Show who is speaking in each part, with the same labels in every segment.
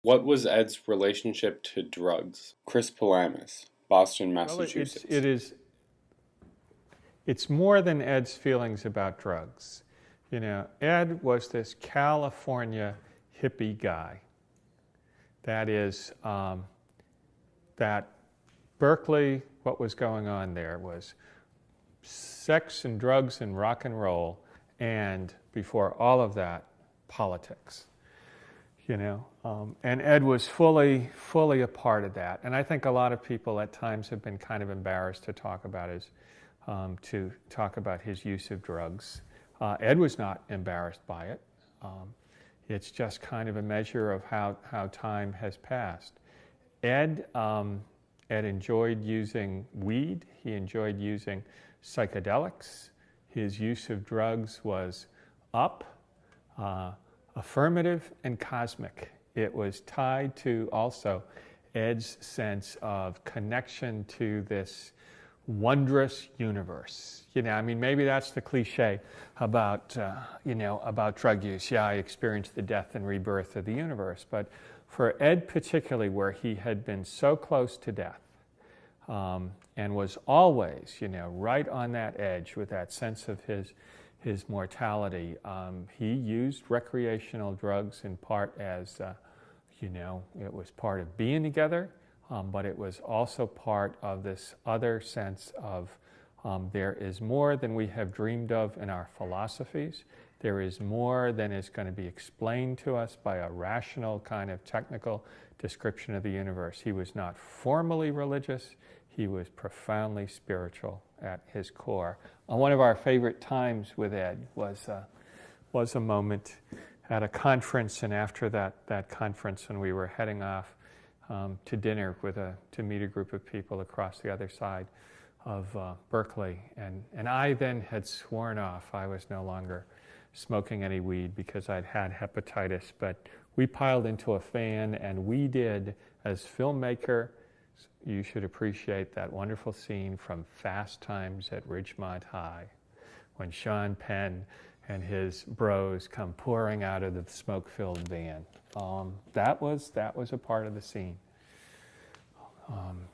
Speaker 1: What was Ed's relationship to drugs? Chris Palames, Boston,
Speaker 2: Well,
Speaker 1: Massachusetts.
Speaker 2: it's more than Ed's feelings about drugs. You know, Ed was this California hippie guy. That is, that Berkeley, what was going on there was sex and drugs and rock and roll, and before all of that, politics. You know, and Ed was fully a part of that. And I think a lot of people at times have been kind of embarrassed to talk about his use of drugs. Ed was not embarrassed by it. It's just kind of a measure of how time has passed. Ed enjoyed using weed. He enjoyed using psychedelics. His use of drugs was up, affirmative, and cosmic. It was tied to also Ed's sense of connection to this wondrous universe. You know, I mean, maybe that's the cliche about, about drug use. Yeah, I experienced the death and rebirth of the universe. But for Ed particularly, where he had been so close to death and was always, right on that edge with that sense of his mortality, he used recreational drugs in part as, it was part of being together, but it was also part of this other sense of there is more than we have dreamed of in our philosophies. There is more than is going to be explained to us by a rational kind of technical description of the universe. He was not formally religious. He was profoundly spiritual at his core. One of our favorite times with Ed was a moment at a conference, and after that conference, when we were heading off to dinner to meet a group of people across the other side of Berkeley, and I then had sworn off. I was no longer smoking any weed because I'd had hepatitis, but we piled into a van, and we did, as filmmaker, you should appreciate that wonderful scene from Fast Times at Ridgemont High, when Sean Penn and his bros come pouring out of the smoke-filled van. That was a part of the scene.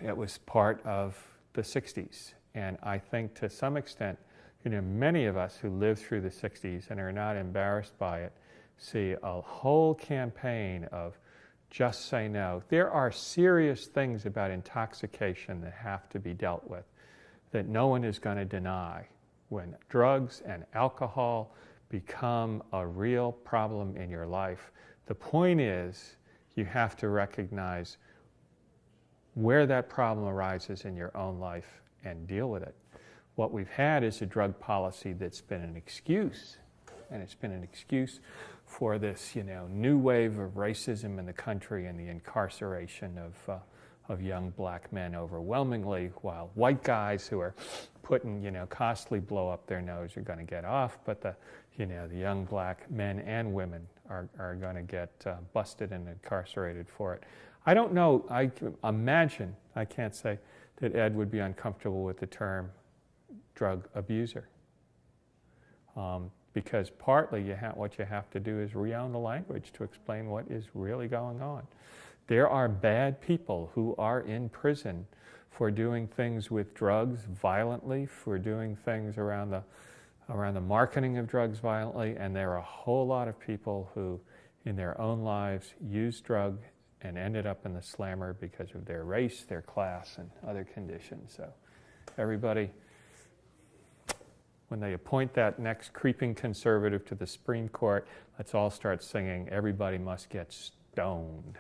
Speaker 2: It was part of the 60s, and I think to some extent, many of us who lived through the 60s and are not embarrassed by it see a whole campaign of just say no. There are serious things about intoxication that have to be dealt with that no one is going to deny. When drugs and alcohol become a real problem in your life, the point is you have to recognize where that problem arises in your own life and deal with it. What we've had is a drug policy that's been an excuse, and it's been an excuse for this, new wave of racism in the country and the incarceration of young black men overwhelmingly, while white guys who are putting, costly blow up their nose are going to get off, but the young black men and women are going to get busted and incarcerated for it. I don't know, I imagine, I can't say that Ed would be uncomfortable with the term drug abuser. Because partly what you have to do is re-own the language to explain what is really going on. There are bad people who are in prison for doing things with drugs violently, for doing things around the marketing of drugs violently, and there are a whole lot of people who in their own lives use drug and ended up in the slammer because of their race, their class, and other conditions. So everybody, when they appoint that next creeping conservative to the Supreme Court, let's all start singing, "Everybody Must Get Stoned."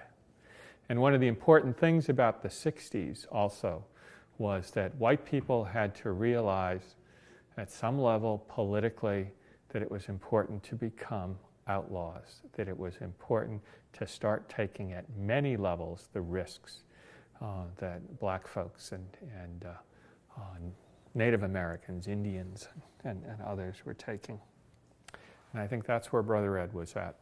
Speaker 2: And one of the important things about the 60s also was that white people had to realize at some level politically that it was important to become outlaws, that it was important to start taking at many levels the risks that black folks and Native Americans, Indians, and others were taking. And I think that's where Brother Ed was at.